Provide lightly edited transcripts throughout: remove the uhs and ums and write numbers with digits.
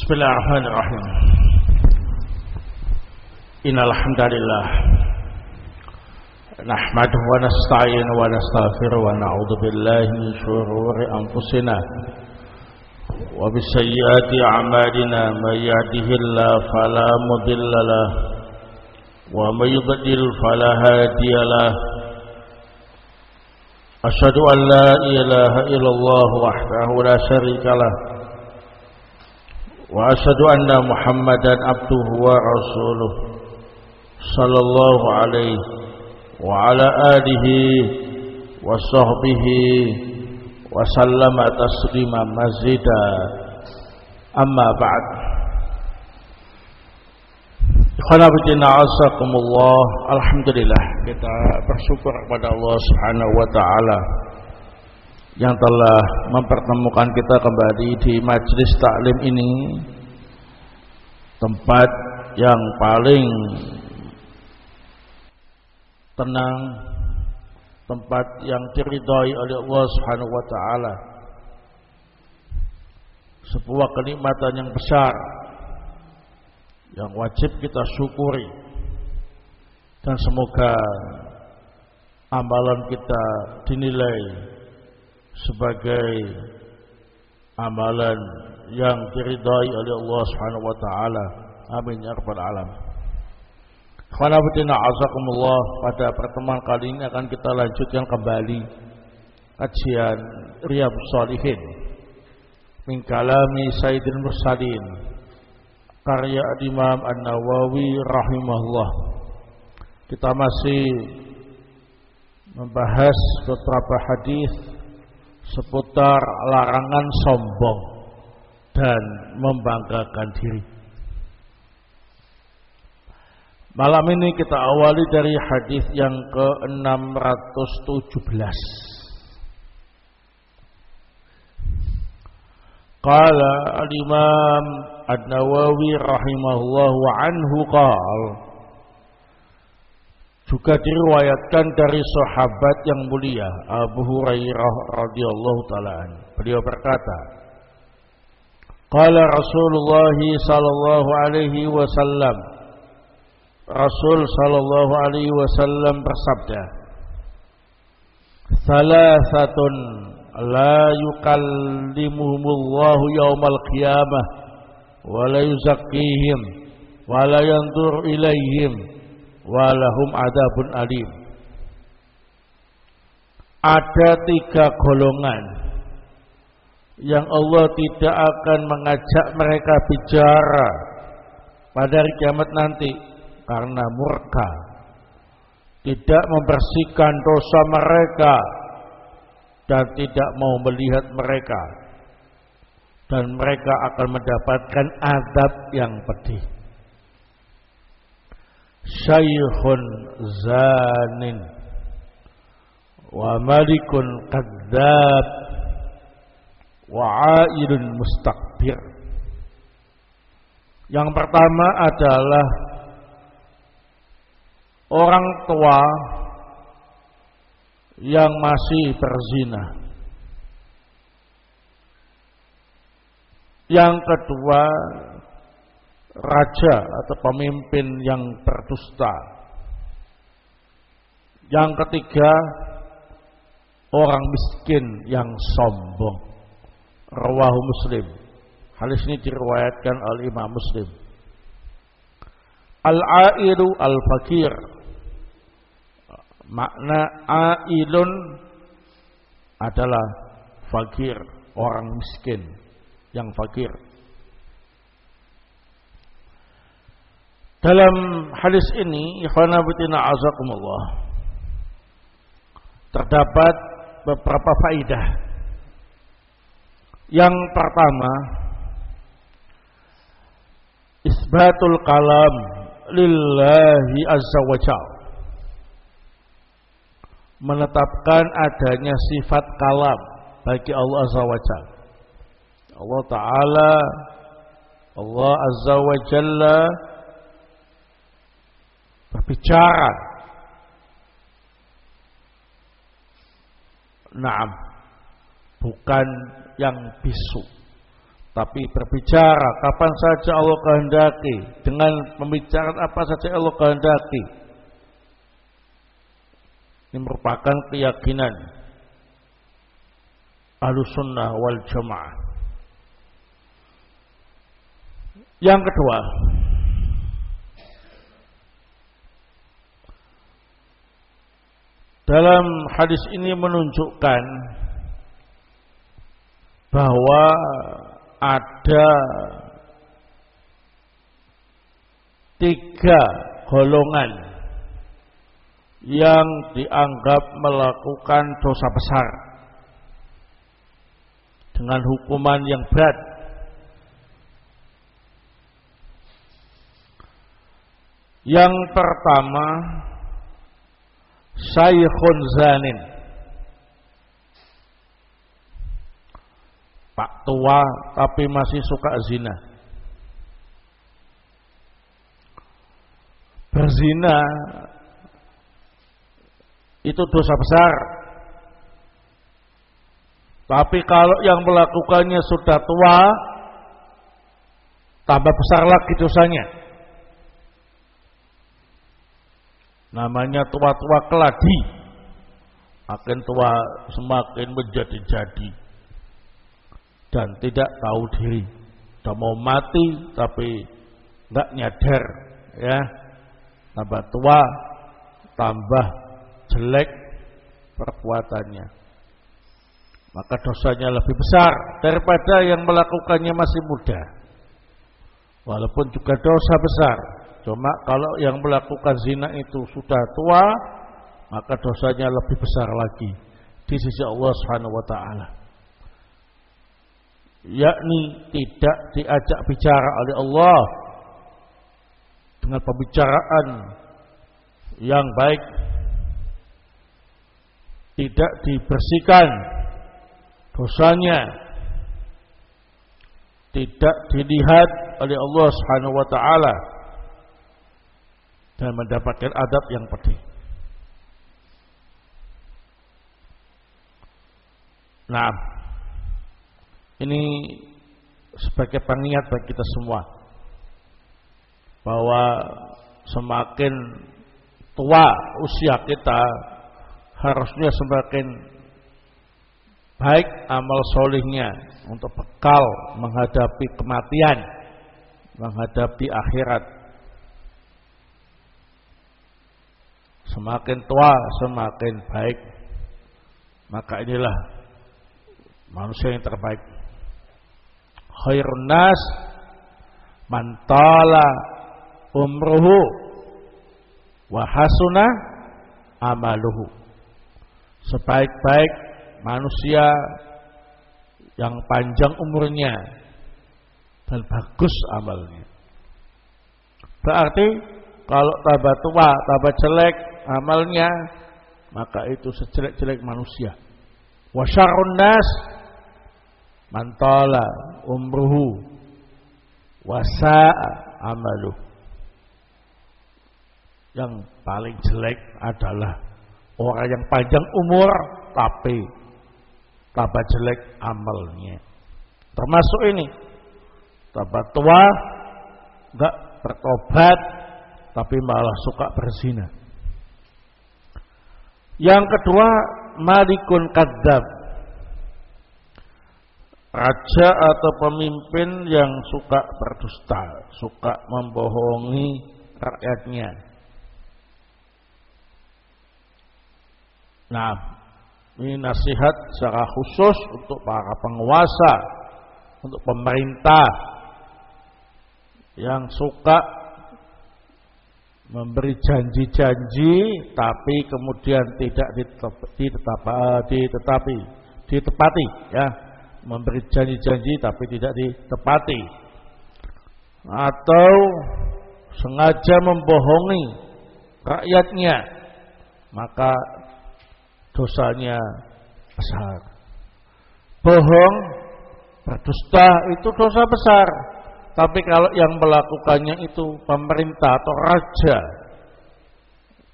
Bismillahirrahmanirrahim. Innal hamdalillah nahmaduhu wa nasta'inuhu wa nastaghfiruhu wa na'udzu billahi min shururi anfusina wa min sayyiati a'malina may yahdihillahu fala mudilla lahu wa may yudlil fala hadiya lahu. Asyhadu an la ilaha illallah wahdahu la syarika lahu wa asyhadu anna Muhammadan abduhu wa rasuluh sallallahu alaihi wa ala alihi wa sahbihi wa sallama taslima mazida. Amma ba'd. Ikhwana fillah azakumullah. Alhamdulillah, kita bersyukur kepada Allah Subhanahu wa taala yang telah mempertemukan kita kembali di majelis taklim ini, tempat yang paling tenang, tempat yang diridhai oleh Allah Subhanahu wa taala. Sebuah kenikmatan yang besar yang wajib kita syukuri, dan semoga amalan kita dinilai sebagai amalan yang diridhai oleh Allah Subhanahu wa taala. Amin ya rabbal alamin. Ikhwan fillah azakumullah. Pada pertemuan kali ini akan kita lanjutkan kembali kajian Riyadhus Shalihin min kalami Sayyidil Mursalin, karya Imam An-Nawawi rahimahullah. Kita masih membahas beberapa hadis seputar larangan sombong dan membanggakan diri. Malam ini kita awali dari hadis yang ke-617. Qala al-Imam An-Nawawi rahimahullah wa anhu qala, juga diriwayatkan dari sahabat yang mulia Abu Hurairah radhiyallahu taala anhu. Beliau berkata, qala Rasulullah sallallahu alaihi wasallam, Rasul sallallahu alaihi wasallam bersabda, salasatun la yukallimuhumullahu yaumal qiyamah wa la yuzakkihim wa la yanzur ilaihim walahum adabun alim. Ada 3 golongan yang Allah tidak akan mengajak mereka bicara pada hari kiamat nanti karena murka, tidak membersihkan dosa mereka dan tidak mau melihat mereka, dan mereka akan mendapatkan azab yang pedih. Syaikhun zanin wa malikun kadzab wa ailun mustakbir. Yang pertama adalah orang tua yang masih berzina. Yang kedua, raja atau pemimpin yang berdusta. Yang ketiga, orang miskin yang sombong. Rawahu Muslim. Hadis ini diriwayatkan oleh Imam Muslim. Al-ailu al-fakir. Makna ailun adalah fakir, orang miskin yang fakir. Dalam hadis ini, ikhwana fillah azakumullah, terdapat beberapa faidah. Yang pertama, isbatul kalam lillahi azza wa jalla, menetapkan adanya sifat kalam bagi Allah azza wa jalla. Allah Ta'ala, Allah azza wa jalla berbicara. Naam, bukan yang bisu, tapi berbicara kapan saja Allah kehendaki, dengan pembicaraan apa saja Allah kehendaki. Ini merupakan keyakinan Ahlussunnah wal Jamaah. Yang kedua, dalam hadis ini menunjukkan bahwa ada 3 golongan yang dianggap melakukan dosa besar dengan hukuman yang berat. Yang pertama, Syekhun zanin, pak tua tapi masih suka zina. Berzina itu dosa besar. Tapi kalau yang melakukannya sudah tua, tambah besar lagi dosanya. Namanya tua-tua keladi. Makin tua semakin menjadi-jadi dan tidak tahu diri. Sudah mau mati tapi enggak nyadar, ya. Tambah tua, tambah jelek perbuatannya. Maka dosanya lebih besar daripada yang melakukannya masih muda. Walaupun juga dosa besar, cuma kalau yang melakukan zina itu sudah tua, maka dosanya lebih besar lagi di sisi Allah Subhanahu wa taala. Yakni tidak diajak bicara oleh Allah dengan pembicaraan yang baik, tidak dibersihkan dosanya, tidak dilihat oleh Allah Subhanahu wa taala dan mendapatkan adab yang pedih. Nah, ini sebagai pengingat bagi kita semua bahwa semakin tua usia kita, harusnya semakin baik amal solihnya untuk bekal menghadapi kematian, menghadapi akhirat. Semakin tua semakin baik. Maka inilah manusia yang terbaik. Khairun nas man tala umruhu wa hasuna amaluhu. Sebaik-baik manusia yang panjang umurnya dan bagus amalnya. Berarti kalau tambah tua, tambah jelek amalnya, maka itu sejelek-jelek manusia. Wa syarrun nas man tala umruhu wa sa'a amaluh. Yang paling jelek adalah orang yang panjang umur tapi tambah jelek amalnya. Termasuk ini, tambah tua enggak bertobat tapi malah suka berzina. Yang kedua, malikun kadzab, raja atau pemimpin yang suka berdusta, suka membohongi rakyatnya. Nah, ini nasihat secara khusus untuk para penguasa, untuk pemerintah yang suka memberi janji-janji tapi kemudian tidak ditepati, ya. Memberi janji-janji tapi tidak ditepati, atau sengaja membohongi rakyatnya, maka dosanya besar. Bohong, berdusta itu dosa besar. Tapi kalau yang melakukannya itu pemerintah atau raja,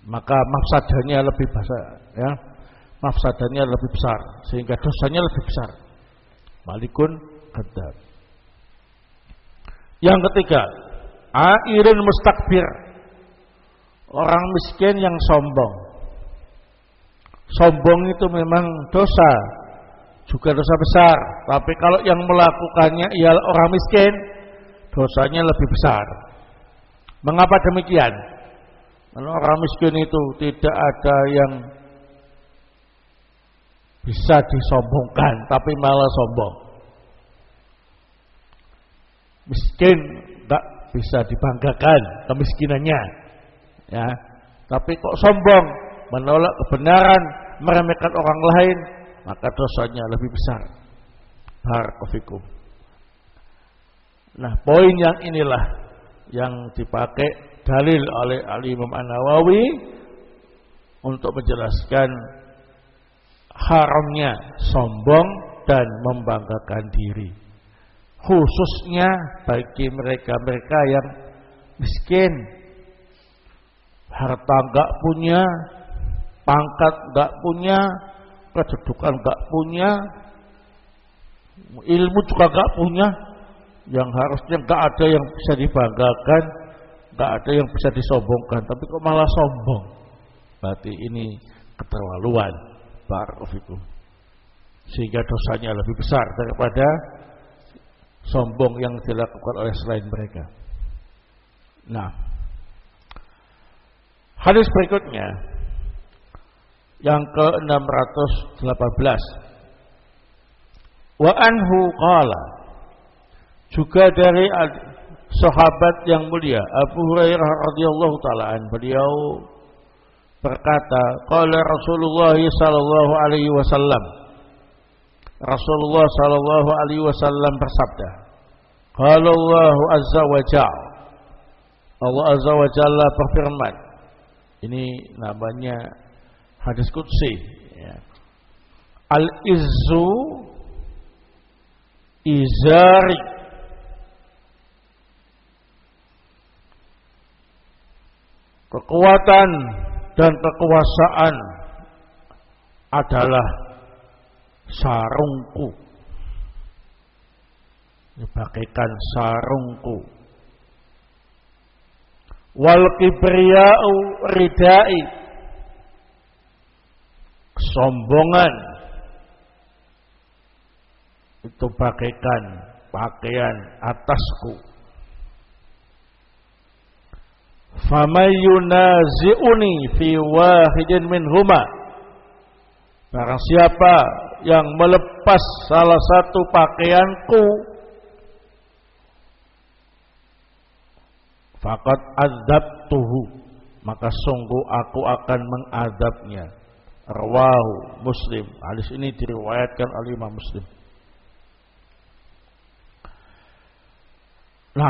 maka mafsadahnya lebih besar, ya. Mafsadahnya lebih besar sehingga dosanya lebih besar. Malikun kadzab. Yang ketiga, airun mustakbir, orang miskin yang sombong. Sombong itu memang dosa, juga dosa besar. Tapi kalau yang melakukannya ialah orang miskin, dosanya lebih besar. Mengapa demikian? Karena orang miskin itu tidak ada yang bisa disombongkan, tapi malah sombong. Miskin tak bisa dibanggakan kemiskinannya, ya. Tapi kok sombong, menolak kebenaran, meremehkan orang lain, maka dosanya lebih besar. Barakallahu fikum. Nah, poin yang inilah yang dipakai dalil oleh Al-Imam An-Nawawi untuk menjelaskan haramnya sombong dan membanggakan diri, khususnya bagi mereka-mereka yang miskin, harta enggak punya, pangkat enggak punya, kedudukan enggak punya, ilmu juga enggak punya, yang harusnya enggak ada yang bisa dibanggakan, enggak ada yang bisa disombongkan, tapi kok malah sombong. Berarti ini keterlaluan. Barakallahu fikum. Sehingga dosanya lebih besar daripada sombong yang dilakukan oleh selain mereka. Nah, hadis berikutnya yang ke-618. Wa anhu qala, juga dari sahabat yang mulia Abu Hurairah radhiyallahu taala an, beliau berkata, qala Rasulullah sallallahu alaihi wasallam, Rasulullah sallallahu alaihi wasallam bersabda, qala Allah azza wa jalla, Allah azza wa jalla berfirman. Ini namanya hadis qudsi, ya. Al-izzu izari, kekuatan dan kekuasaan adalah sarungku, bagaikan sarungku. Wal kibriya'u ridai, kesombongan itu bagaikan pakaian atasku. Famay yunazi'uni fi wahidin minhuma, barang siapa yang melepas salah satu pakaianku, faqad adzabtuhu, maka sungguh aku akan mengadabnya. Rawahu Muslim. Hadis ini diriwayatkan oleh Imam Muslim. Nah,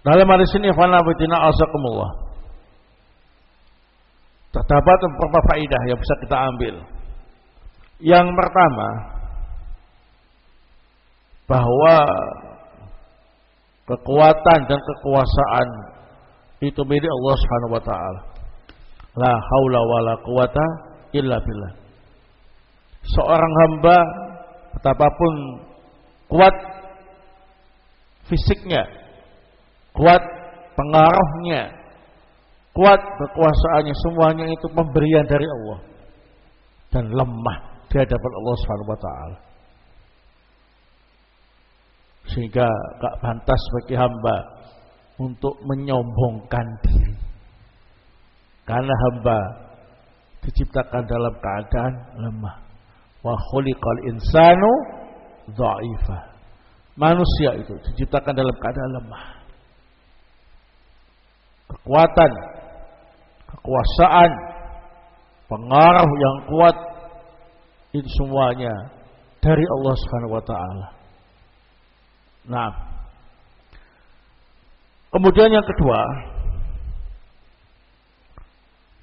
dalam hadis ini fanabitina asakumullah, terdapat beberapa faedah yang bisa kita ambil. Yang pertama, bahwa kekuatan dan kekuasaan itu milik Allah Subhanahu wa taala. La haula wala quwata illa billah. Seorang hamba betapapun kuat fisiknya, kuat pengaruhnya, kuat kekuasaannya, semuanya itu pemberian dari Allah, dan lemah di hadapan Allah Subhanahu wa taala. Sehingga gak pantas bagi hamba untuk menyombongkan diri, karena hamba diciptakan dalam keadaan lemah. Wa khuliqal insanu dha'ifa. Manusia itu diciptakan dalam keadaan lemah. Kekuatan, kekuasaan, pengaruh yang kuat itu semuanya dari Allah Subhanahu wa taala. Nah, kemudian yang kedua,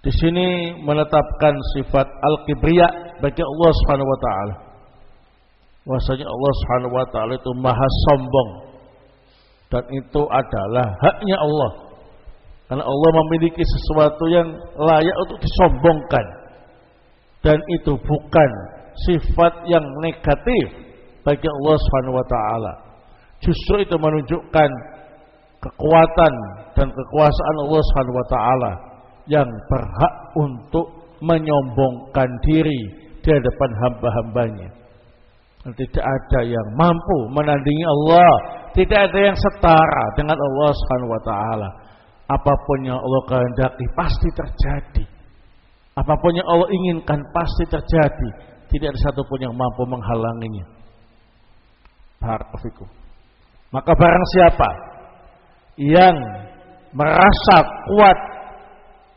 di sini menetapkan sifat al-kibriya bagi Allah Subhanahu wa taala. Bahwasanya Allah Subhanahu wa taala itu maha sombong, dan itu adalah haknya Allah. Karena Allah memiliki sesuatu yang layak untuk disombongkan, dan itu bukan sifat yang negatif bagi Allah Subhanahu wa taala. Justru itu menunjukkan kekuatan dan kekuasaan Allah Subhanahu wa taala yang berhak untuk menyombongkan diri di hadapan hamba-hambanya. Tidak ada yang mampu menandingi Allah, tidak ada yang setara dengan Allah Subhanahu wa taala. Apapun yang Allah kehendaki pasti terjadi. Apapun yang Allah inginkan pasti terjadi. Tidak ada satupun yang mampu menghalanginya. Barakallahu fikum. Maka barang siapa yang merasa kuat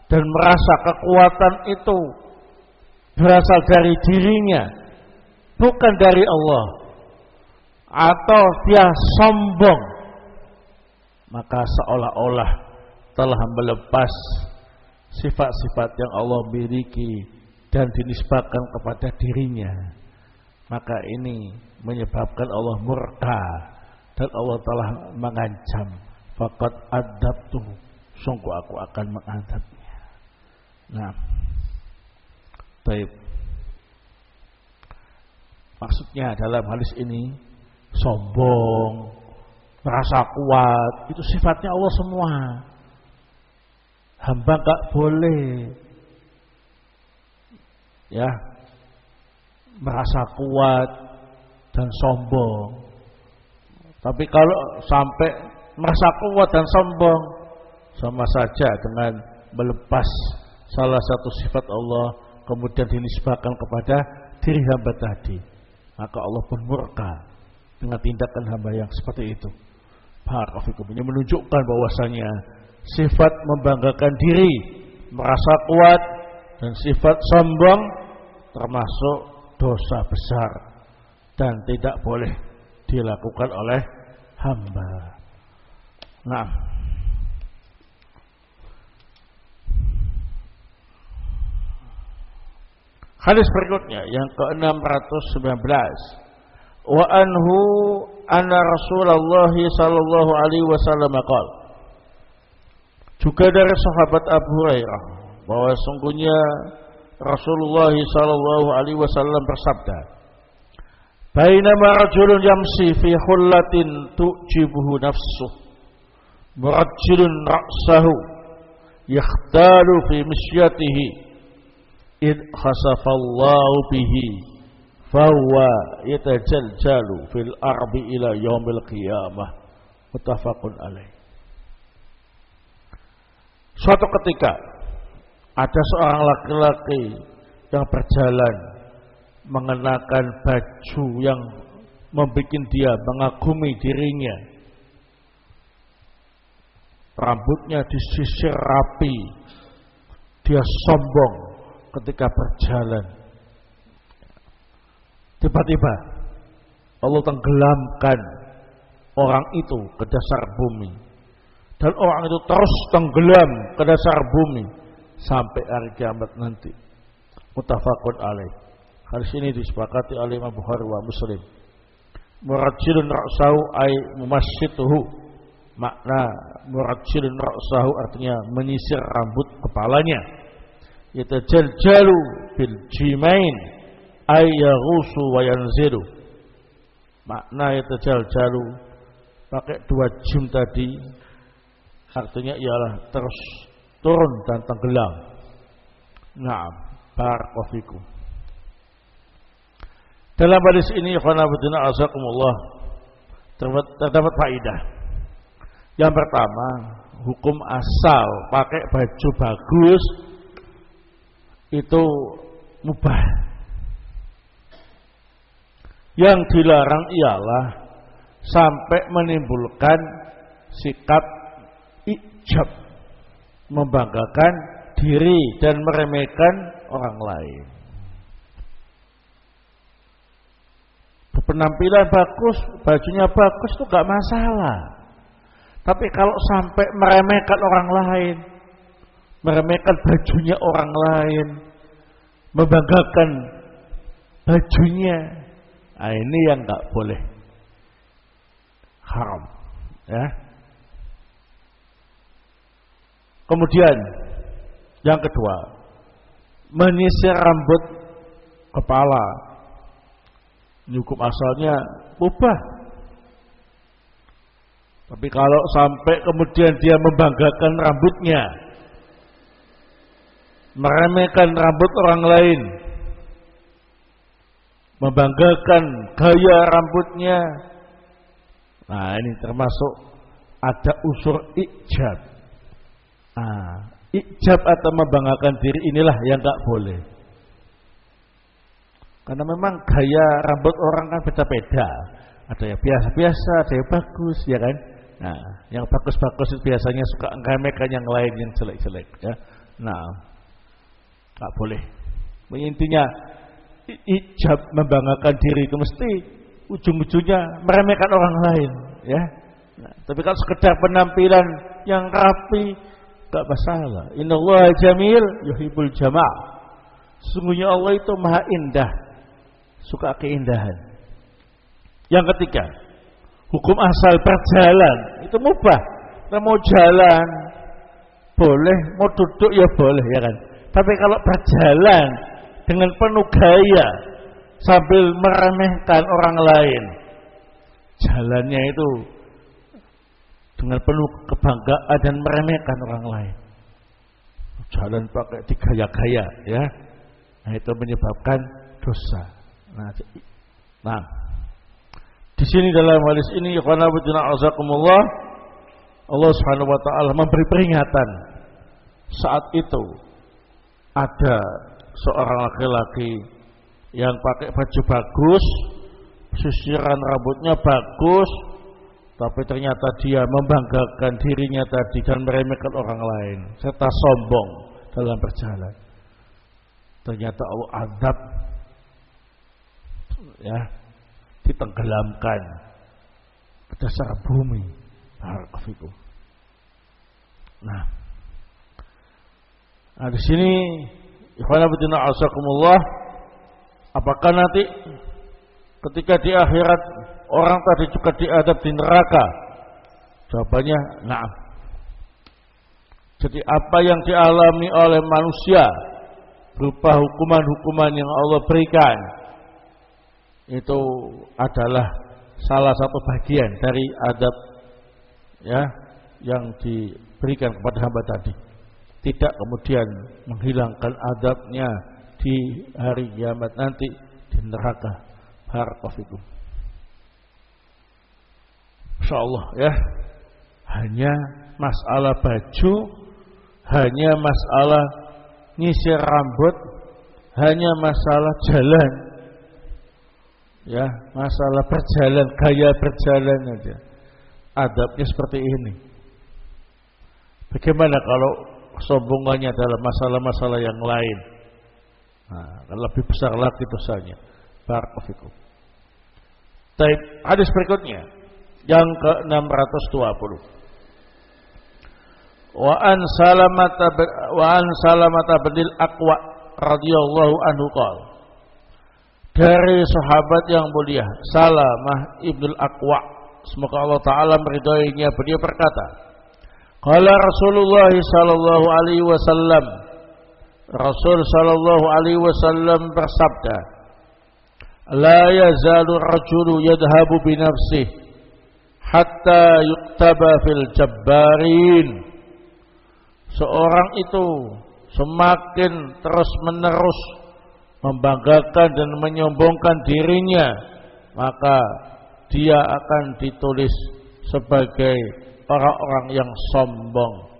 dan merasa kekuatan itu berasal dari dirinya, bukan dari Allah, atau dia sombong, maka seolah-olah telah melepas sifat-sifat yang Allah miliki dan dinisbahkan kepada dirinya. Maka ini menyebabkan Allah murka dan Allah telah mengancam, faqad adzabtu, sungguh aku akan mengadabnya. Nah, baik. Maksudnya dalam hadis ini sombong, merasa kuat, itu sifatnya Allah semua. Hamba enggak boleh ya merasa kuat dan sombong. Tapi kalau sampai merasa kuat dan sombong, sama saja dengan melepas salah satu sifat Allah kemudian dinisbahkan kepada diri hamba tadi. Maka Allah pun murka dengan tindakan hamba yang seperti itu. Barakallahu fikum. Ini menunjukkan bahwasanya sifat membanggakan diri, merasa kuat, dan sifat sombong termasuk dosa besar dan tidak boleh dilakukan oleh hamba. Nah, hadis berikutnya yang ke-619. Wa anhu anna Rasulullah sallallahu alaihi wasallam qala. Juga dari sahabat Abu Hurairah bahwa sungguhnya Rasulullah sallallahu alaihi wasallam bersabda, "Bainama rajulun yamshi fi hullatin tu'jibuhu nafsuhu, murajjilun ra'sahu, yakhtalu fi mishyatihi, id khasafallahu bihi, fahuwa yatajaljalu fil ardi ila yaumil qiyamah." Muttafaqun alaih. Suatu ketika ada seorang laki-laki yang berjalan mengenakan baju yang membuat dia mengagumi dirinya. Rambutnya disisir rapi. Dia sombong ketika berjalan. Tiba-tiba Allah tenggelamkan orang itu ke dasar bumi. Dan orang itu terus tenggelam ke dasar bumi sampai hari kiamat nanti. Muttafaqun alaih. Hadis ini disepakati oleh Imam Bukhari wa Muslim. Murajjilun ra'sahu ay mumassituhu. Makna murajjilun ra'sahu artinya menyisir rambut kepalanya. Yatajaljalu bil jimain ay yaghusu wa yanzilu. Makna yatajaljalu pakai dua jim tadi, artinya ialah terus turun dan tenggelam. Naam, barakallahu fikum. Dalam hadis ini khonabudina azakumullah terdapat faedah. Yang pertama, hukum asal pakai baju bagus itu mubah. Yang dilarang ialah sampai menimbulkan sikap ijab, membanggakan diri dan meremehkan orang lain. Penampilan bagus, bajunya bagus itu gak masalah. Tapi kalau sampai meremehkan orang lain, meremehkan bajunya orang lain, membanggakan bajunya, nah ini yang gak boleh, haram, ya. Kemudian yang kedua, menyisir rambut kepala. Hukum asalnya mubah. Tapi kalau sampai kemudian dia membanggakan rambutnya, meremehkan rambut orang lain, membanggakan gaya rambutnya, nah ini termasuk ada unsur ijab. Ijab atau membanggakan diri inilah yang tak boleh. Karena memang gaya rambut orang kan beda-beda. Ada yang biasa-biasa, ada yang bagus, ya kan? Nah, yang bagus-bagus itu biasanya suka meremehkan yang lain yang jelek-jelek, ya. Nah, tak boleh. Intinya ijab membanggakan diri itu mesti ujung-ujungnya meremehkan orang lain, ya. Nah, tapi kalau sekedar penampilan yang rapi, tak masalah. Innallaha jamil yuhibbul jamal. Sungguhnya Allah itu maha indah, suka keindahan. Yang ketiga, hukum asal berjalan itu mubah. Kita mau jalan boleh, mau duduk ya boleh, ya kan. Tapi kalau berjalan dengan penuh gaya sambil meremehkan orang lain, jalannya itu dengan penuh kebanggaan dan meremehkan orang lain. Jalan pakai digaya-gaya, ya. Nah, itu menyebabkan dosa. Nah, di sini dalam hadis ini, ikhwan fillah azakumullah, Allah Subhanahu wa taala memberi peringatan. Saat itu ada seorang laki-laki yang pakai baju bagus, sisiran rambutnya bagus, tapi ternyata dia membanggakan dirinya tadi dan meremehkan orang lain serta sombong dalam berjalan. Ternyata Allah azab, ya, ditenggelamkan ke dasar bumi. Barakallahu. Nah, di sini ikhwan fillah azakumullah, apakah nanti ketika di akhirat orang tadi juga diadab di neraka? Jawabannya na'am. Jadi apa yang dialami oleh manusia berupa hukuman-hukuman yang Allah berikan itu adalah salah satu bagian dari adab, ya, yang diberikan kepada hamba tadi. Tidak kemudian menghilangkan adabnya di hari kiamat nanti di neraka. Barakallahu. Insyaallah, ya. Hanya masalah baju, hanya masalah nyisir rambut, hanya masalah jalan, ya, masalah berjalan, gaya berjalan aja. Adabnya seperti ini. Bagaimana kalau sombongannya dalam masalah-masalah yang lain? Nah, lebih besar lagi dosanya. Barakallahu. Baik, hadis berikutnya yang ke-620. Wa an Salamata bin Aqwa radhiyallahu anhu qala, dari sahabat yang mulia Salamah ibnul Aqwa, semoga Allah taala meridhoinya, beliau berkata, qala Rasulullah sallallahu alaihi wasallam, Rasul sallallahu alaihi wasallam bersabda, la yazalu rajulu yadhhabu bi nafsihi hatta yuktaba fil jabbarin. Seorang itu semakin terus-menerus membanggakan dan menyombongkan dirinya, maka dia akan ditulis sebagai orang-orang yang sombong.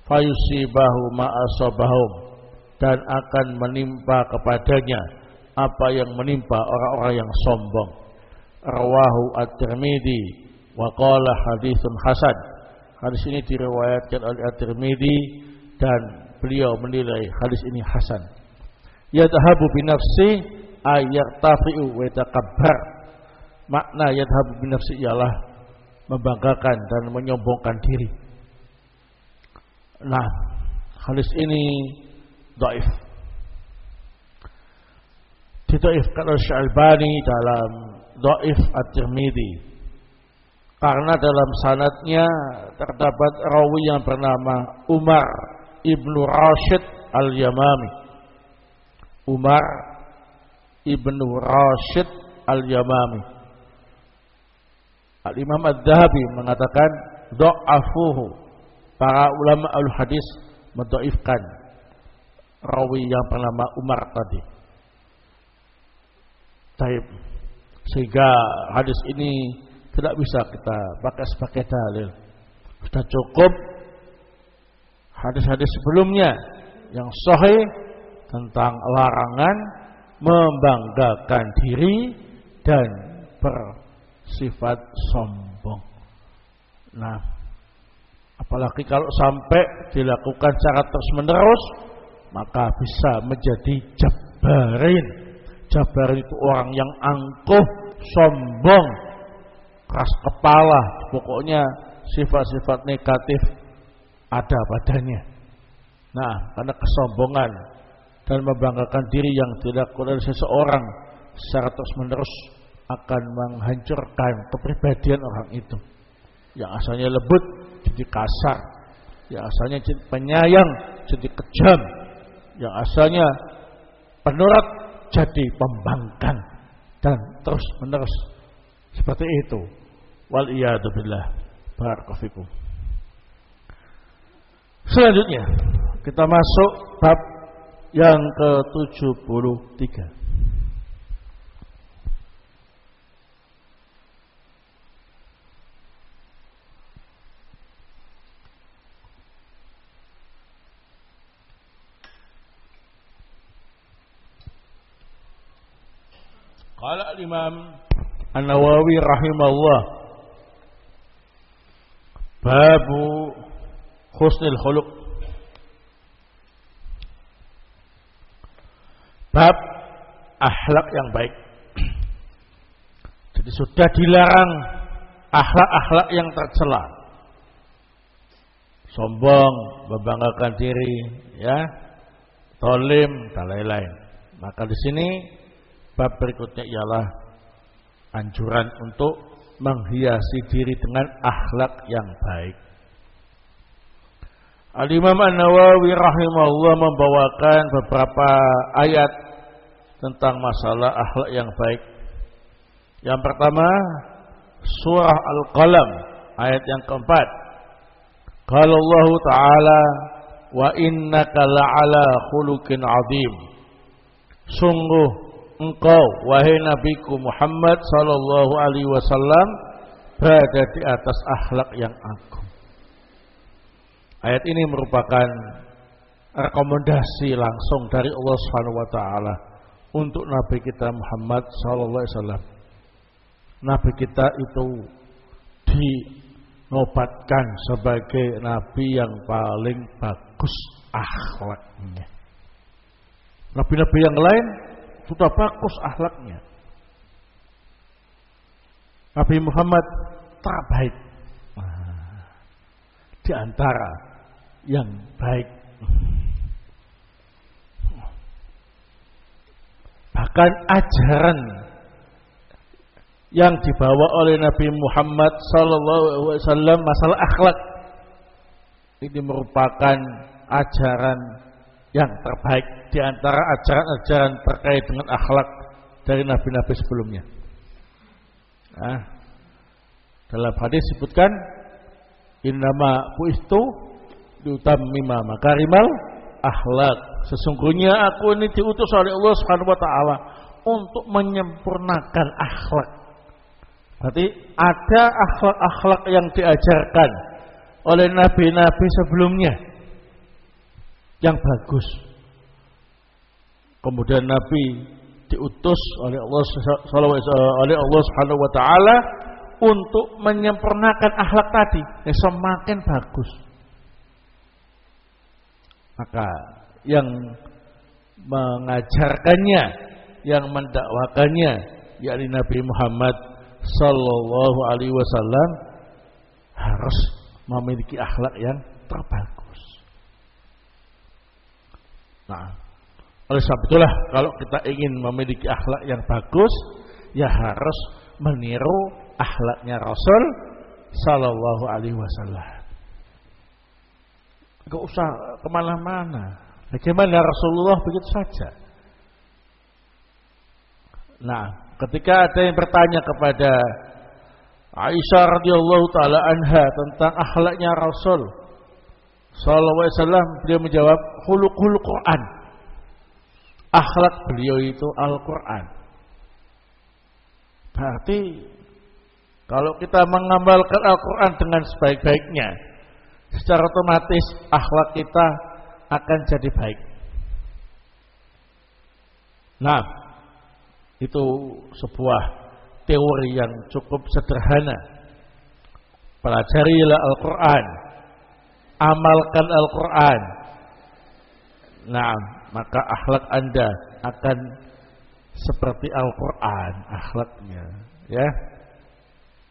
Fayusibahu ma'asabahum, dan akan menimpa kepadanya apa yang menimpa orang-orang yang sombong. Rawahu At-Tirmidzi wa qala haditsun hasan. Hadis ini diriwayatkan oleh At-Tirmidzi dan beliau menilai hadis ini hasan. Yadhabu bi nafsi ay yartafi'u wa yatakabbar. Makna yadhabu bi nafsi ialah membanggakan dan menyombongkan diri. Nah, hadis ini dhaif. Didhaifkan oleh Syalbani dalam Dhaif At-Tirmidzi. Karena dalam sanadnya terdapat rawi yang bernama Umar ibnu Rashid al-Yamami. Umar ibnu Rashid al-Yamami. Al-Imam Adz-Dzahabi mengatakan dha'afuhu. Para ulama al-hadis mendhaifkan rawi yang bernama Umar tadi. Taib. Sehingga hadis ini tidak bisa kita pakai sebagai dalil. Sudah cukup hadis-hadis sebelumnya yang sahih tentang larangan membanggakan diri dan bersifat sombong. Nah, apalagi kalau sampai dilakukan secara terus-menerus, maka bisa menjadi jabarin. Jabarin itu orang yang angkuh, sombong, keras kepala, pokoknya sifat-sifat negatif ada padanya. Nah, karena kesombongan dan membanggakan diri yang dilakukan oleh seseorang secara terus-menerus akan menghancurkan kepribadian orang itu. Yang asalnya lembut jadi kasar, yang asalnya penyayang jadi kejam, yang asalnya penurut jadi pembangkang, dan terus-menerus seperti itu. Wal iyadu billah. Barakallahu fikum. Selanjutnya kita masuk bab yang ke-73. Qala al-Imam An-Nawawi rahimahullah, babu husnul khuluq. Bab akhlak yang baik. Jadi sudah dilarang akhlak-akhlak yang tercela. Sombong, membanggakan diri, ya, zalim dan lain-lain. Maka di sini bab berikutnya ialah anjuran untuk menghiasi diri dengan akhlak yang baik. Al-Imam An-Nawawi rahimahullah membawakan beberapa ayat tentang masalah akhlak yang baik. Yang pertama, surah Al-Qalam ayat yang keempat. Qala Allah Ta'ala, wa innaka la'ala khuluqin 'adzim. Sungguh engkau wahai Nabiku Muhammad sallallahu alaihi wasallam berada di atas akhlak yang agung. Ayat ini merupakan rekomendasi langsung dari Allah Subhanahu wa taala untuk Nabi kita Muhammad sallallahu alaihi wasallam. Nabi kita itu dinobatkan sebagai nabi yang paling bagus akhlaknya. Nabi-nabi yang lain sudah bagus akhlaknya. Nabi Muhammad terbaik di antara yang baik. Bahkan ajaran yang dibawa oleh Nabi Muhammad SAW masalah akhlak ini merupakan ajaran yang terbaik di antara ajaran-ajaran terkait dengan akhlak dari nabi-nabi sebelumnya. Nah, dalam hadis disebutkan innama buistu liutammima makarimal akhlak. Sesungguhnya aku ini diutus oleh Allah Subhanahu wa taala untuk menyempurnakan akhlak. Berarti ada akhlak-akhlak yang diajarkan oleh nabi-nabi sebelumnya yang bagus. Kemudian Nabi diutus oleh Allah Subhanahu wa taala untuk menyempurnakan akhlak tadi yang semakin bagus. Maka yang mengajarkannya, yang mendakwakannya, yakni Nabi Muhammad sallallahu alaihi wasallam harus memiliki akhlak yang terbagus. Nah, oleh sebab itulah kalau kita ingin memiliki akhlak yang bagus, ya harus meniru akhlaknya Rasul sallallahu alaihi wasallam. Enggak usah kemana-mana. Bagaimana Rasulullah begitu saja. Nah, ketika ada yang bertanya kepada Aisyah radhiyallahu taala anha tentang akhlaknya Rasul sallallahu alaihi wasallam, beliau menjawab, khuluqul Quran. Akhlak beliau itu Al-Quran. Berarti kalau kita mengamalkan Al-Quran dengan sebaik-baiknya, secara otomatis akhlak kita akan jadi baik. Nah, itu sebuah teori yang cukup sederhana. Pelajarilah Al-Quran, amalkan Al-Quran. Nah, maka akhlak Anda akan seperti Al-Quran akhlaknya, ya.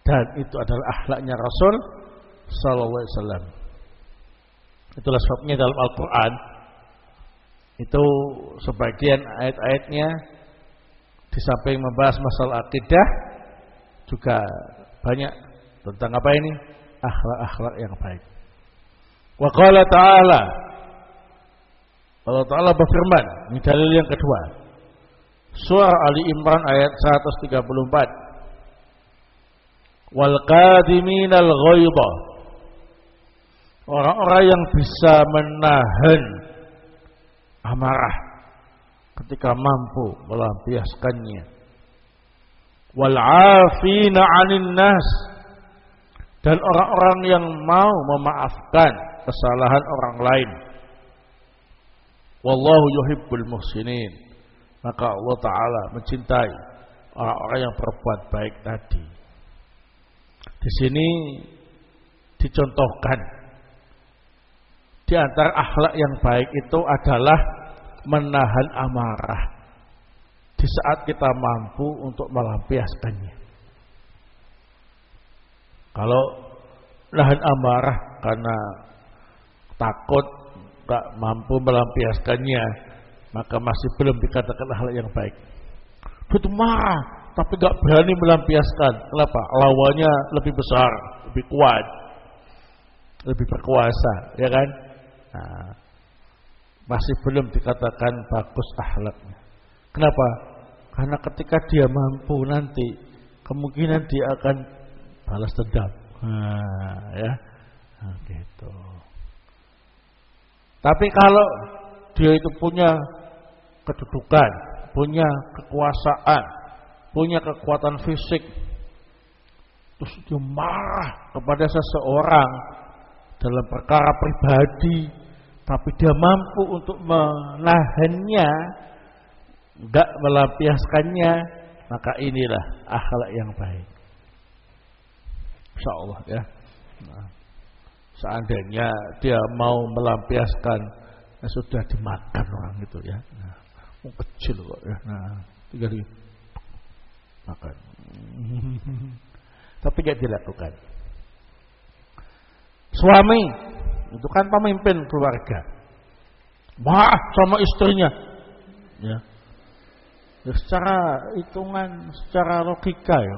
Dan itu adalah akhlaknya Rasul sallallahu alaihi wasallam. Itulah sebabnya dalam Al-Quran itu sebagian ayat-ayatnya di samping membahas masalah akidah juga banyak tentang apa ini? Akhlak-akhlak yang baik. Wa qala ta'ala, Allah Ta'ala berfirman, ini dalil yang kedua, surah Ali Imran ayat 134. Wal qadiminal ghaidha, orang-orang yang bisa menahan amarah ketika mampu melampiaskannya. Wal 'afina 'anil nas, dan orang-orang yang mau memaafkan kesalahan orang lain. Wallahu yuhibbul muhsinin, maka Allah Ta'ala mencintai orang-orang yang berbuat baik tadi. Di sini dicontohkan di antara akhlak yang baik itu adalah menahan amarah di saat kita mampu untuk melampiaskannya. Kalau nahan amarah karena takut gak mampu melampiaskannya, maka masih belum dikatakan akhlak yang baik. Itu marah tapi gak berani melampiaskan. Kenapa? Lawannya lebih besar, lebih kuat, lebih berkuasa, ya kan? Nah, masih belum dikatakan bagus akhlaknya. Kenapa? Karena ketika dia mampu nanti, kemungkinan dia akan balas dendam. Ya, nah, gitu. Tapi kalau dia itu punya kedudukan, punya kekuasaan, punya kekuatan fisik, terus dia marah kepada seseorang dalam perkara pribadi, tapi dia mampu untuk menahannya, enggak melampiaskannya, maka inilah akhlak yang baik. Insyaallah, ya. Nah, seandainya dia mau melampiaskan, sudah dimakan orang itu, ya. Nah, kecil kok, ya. Nah, tinggal makan. Tapi tidak dilakukan. Suami itu kan pemimpin keluarga, marah sama istrinya, ya. Secara hitungan, secara logika, ya,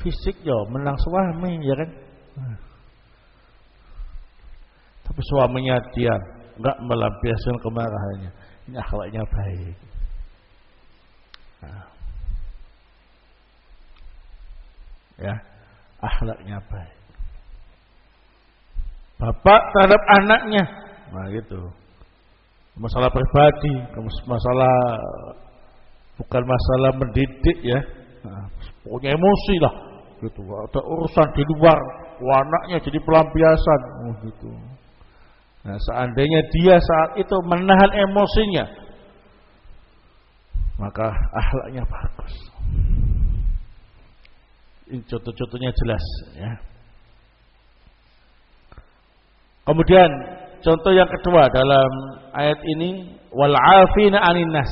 fisik ya menang suami, ya kan. Tapi suaminya dia enggak melampiaskan kemarahannya. Ini akhlaknya baik. Nah, ya, akhlaknya baik. Bapak terhadap anaknya, nah gitu. Masalah pribadi, masalah bukan masalah mendidik, ya. Nah, punya emosi lah, gitu. Ada urusan di luar, anaknya jadi pelampiasan, gitu. Nah, seandainya dia saat itu menahan emosinya, maka akhlaknya bagus. Ini contoh-contohnya jelas, ya. Kemudian contoh yang kedua dalam ayat ini, wal 'afina 'anil nas,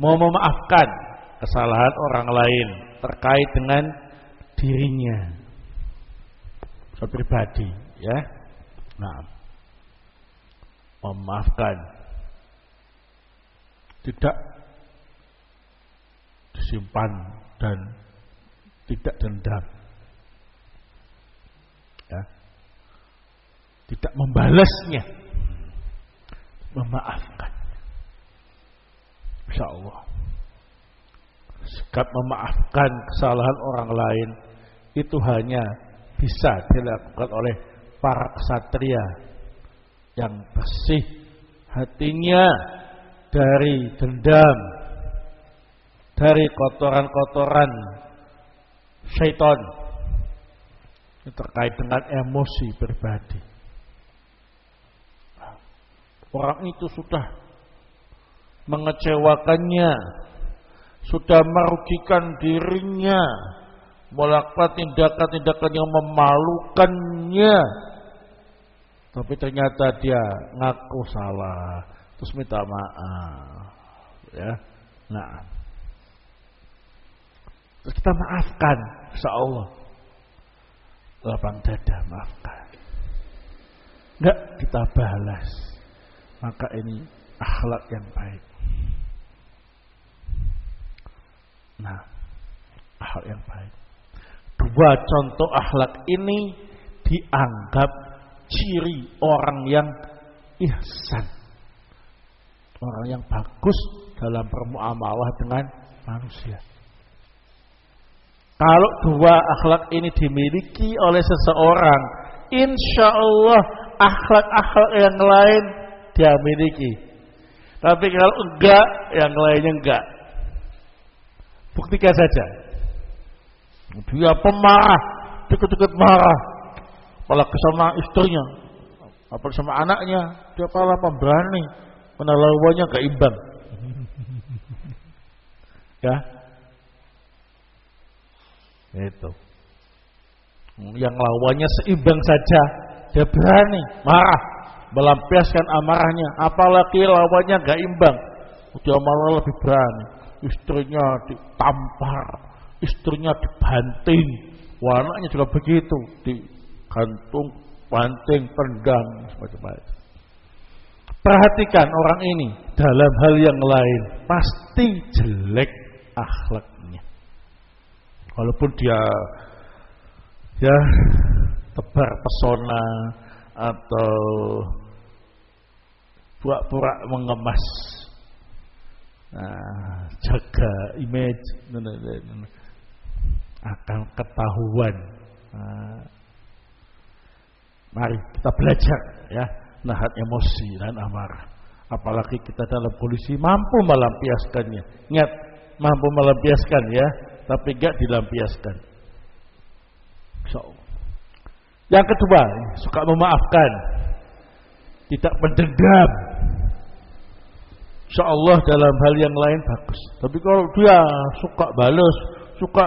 mau memaafkan kesalahan orang lain terkait dengan dirinya, pribadi, ya. Nah, memaafkan, tidak disimpan dan tidak dendam, ya. Tidak membalasnya, memaafkan. Insyaallah sikap memaafkan kesalahan orang lain itu hanya bisa dilakukan oleh para ksatria yang bersih hatinya dari dendam, dari kotoran-kotoran syaitan terkait dengan emosi pribadi. Orang itu sudah mengecewakannya, sudah merugikan dirinya, melakukan tindakan-tindakan yang memalukannya, tapi ternyata dia ngaku salah, terus minta maaf, ya. Nah, terus kita maafkan, insyaallah lapang dada, maafkan. Enggak kita balas, maka ini akhlak yang baik. Nah, akhlak yang baik. Dua contoh akhlak ini dianggap ciri orang yang ihsan, orang yang bagus dalam bermuamalah dengan manusia. Kalau dua akhlak ini dimiliki oleh seseorang, insya Allah akhlak-akhlak yang lain dia miliki. Tapi kalau enggak, yang lainnya enggak. Buktikan saja. Dia pemarah, dikit-dikit marah, apalagi sama istrinya, apalagi sama anaknya, dia malah pemberani, penelawannya enggak imbang. Ya, itu. Yang lawannya seimbang saja, dia berani marah, melampiaskan amarahnya. Apalagi lawannya enggak imbang, dia malah lebih berani. Istrinya ditampar, istrinya dibanting, anaknya juga begitu, digantung, banting, tendang, semacam-macam. Perhatikan orang ini dalam hal yang lain pasti jelek akhlaknya. Walaupun dia ya tebar pesona atau pura-pura mengemas, jaga image, akan ketahuan. Mari kita belajar ya, nahan emosi dan amarah. Apalagi kita dalam kondisi mampu melampiaskannya. Ingat, mampu melampiaskan ya, tapi enggak dilampiaskan. Yang kedua, suka memaafkan, tidak mendendam. Insyaallah dalam hal yang lain bagus. Tapi kalau dia suka balas, suka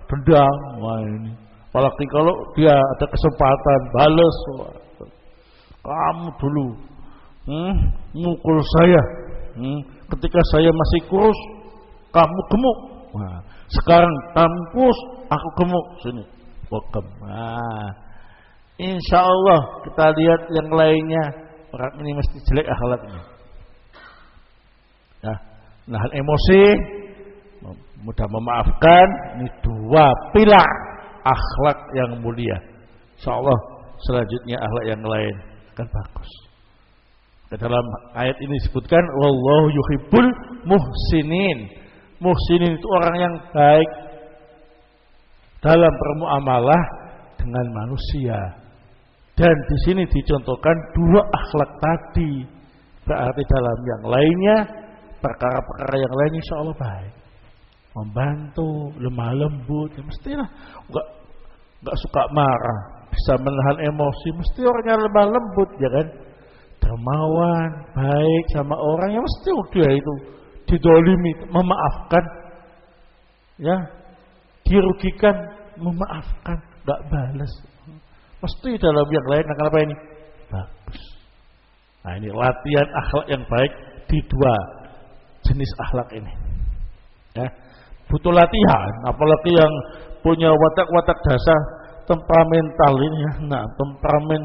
dendam, wah ini. Apalagi kalau dia ada kesempatan balas, kamu dulu mukul saya, ketika saya masih kurus, kamu gemuk. Nah, sekarang kamu kurus, aku gemuk. Sini, bokem. Nah, insya Allah kita lihat yang lainnya, orang ini mesti jelek akhlaknya. Ya, nahan emosi, mudah memaafkan, ini dua pilar akhlak yang mulia. Insyaallah selanjutnya akhlak yang lain akan bagus. Dalam ayat ini disebutkan wallahu yuhibbul muhsinin. Muhsinin itu orang yang baik dalam bermuamalah dengan manusia. Dan di sini dicontohkan dua akhlak tadi. Berarti dalam yang lainnya, perkara-perkara yang lain insyaallah baik. Membantu, lemah lembut, ya mestilah enggak suka marah, bisa menahan emosi, mesti orangnya lemah lembut ya kan, dermawan, baik sama orang, yang mesti dia itu didolimi, memaafkan, ya, dirugikan, memaafkan, enggak balas, mesti dalam yang lain akan apa ini? Bagus. Nah ini latihan akhlak yang baik di dua jenis akhlak ini, ya. Butuh latihan, apalagi yang punya watak-watak dasar temperamental ini ya. Nah, temperamen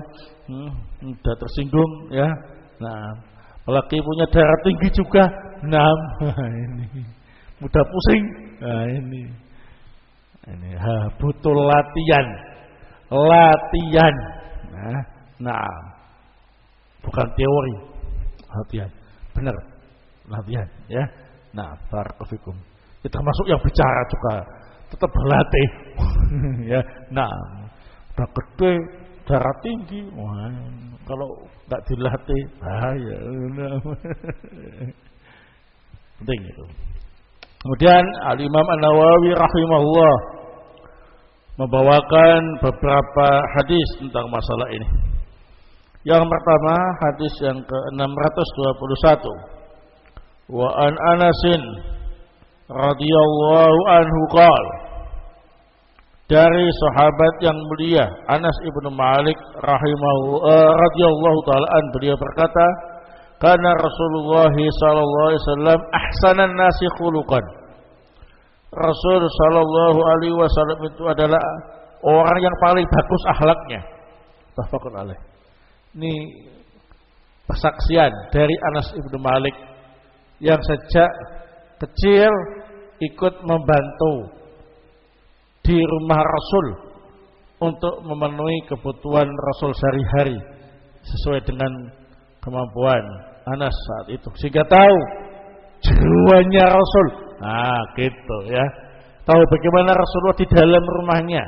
udah tersinggung ya. Nah, apalagi punya darah tinggi juga. Nah, ini mudah pusing. Nah, ini butuh latihan. Latihan. Nah, bukan teori. Latihan. Benar. Latihan ya. Nah, barakallahu fikum. Termasuk yang bicara juga tetap berlatih. Ya, nah, udah gede, darah tinggi, wah, kalau nggak dilatih bahaya. Penting itu. Kemudian Al-Imam An-Nawawi rahimahullah membawakan beberapa hadis tentang masalah ini. Yang pertama hadis yang ke-621. Wa an Anasin radhiyallahu anhu qala, dari sahabat yang mulia Anas ibnu Malik radhiyallahu taala an, beliau berkata, kana Rasulullah sallallahu alaihi wasallam ahsanan nasi khuluqan. Rasul sallallahu alaihi wasallam itu adalah orang yang paling bagus akhlaknya. Tafaqul alaih. Ini persaksian dari Anas ibnu Malik yang sejak kecil ikut membantu di rumah Rasul untuk memenuhi kebutuhan Rasul sehari-hari sesuai dengan kemampuan Anas saat itu, sehingga tahu jeruannya Rasul. Nah, gitu ya. Tahu bagaimana Rasulullah di dalam rumahnya.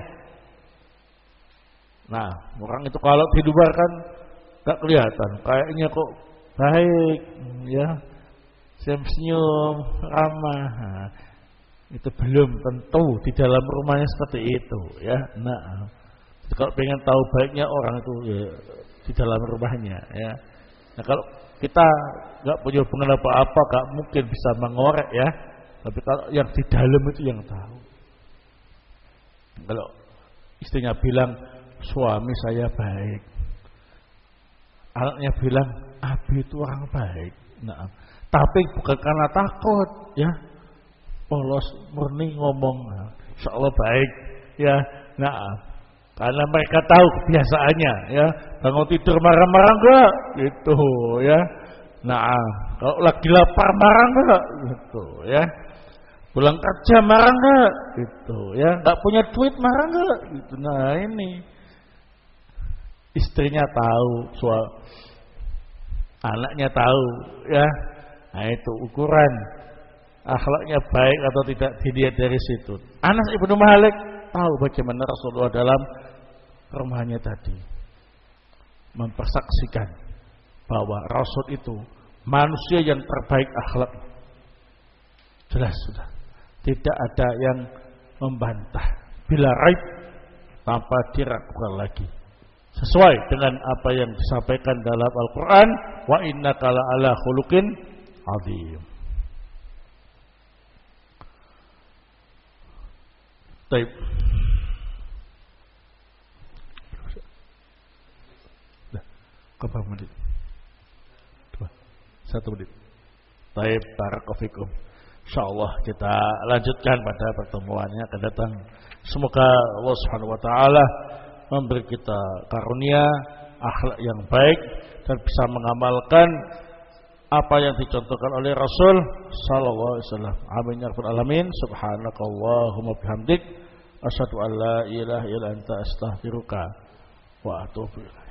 Nah, orang itu kalau di luar kan gak kelihatan, kayaknya kok baik ya, senyum, ramah. Nah, itu belum tentu di dalam rumahnya seperti itu ya. Nah, kalau pengen tahu baiknya orang itu ya, di dalam rumahnya ya. Nah, kalau kita nggak punya hubungan apa-apa, nggak mungkin bisa mengorek ya. Tapi kalau yang di dalam itu yang tahu. Kalau istrinya bilang suami saya baik, anaknya bilang Abi itu orang baik. Nah, tapi bukan karena takut ya. Polos murni ngomong, insyaallah baik ya. Nah, karena mereka tahu kebiasaannya ya, bangun tidur marah-marah enggak gitu ya. Nah, kalau lagi lapar marah enggak gitu ya. Pulang kerja marah enggak gitu ya. Enggak punya duit marah enggak gitu. Nah, ini istrinya tahu, anaknya tahu ya. Nah, itu ukuran akhlaknya baik atau tidak dilihat dari situ. Anas ibnu Malik tahu bagaimana Rasulullah dalam rumahnya tadi, mempersaksikan bahwa Rasul itu manusia yang terbaik akhlak. Jelas sudah, tidak ada yang membantah, bila raib, tanpa diragukan lagi, sesuai dengan apa yang disampaikan dalam Al-Quran. Wa innaka la'ala khuluqin azim. Baik. Berapa menit? 1 menit. Baik, barakallahu fikum. Insyaallah kita lanjutkan pada pertemuannya akan datang. Semoga Allah Subhanahu wa taala memberi kita karunia akhlak yang baik dan bisa mengamalkan apa yang dicontohkan oleh Rasul sallallahu alaihi wasallam. Amin ya rabbal alamin. Subhanakallahumma bihamdik asyhadu an la ilaha illa anta astaghfiruka wa atubu ilaik.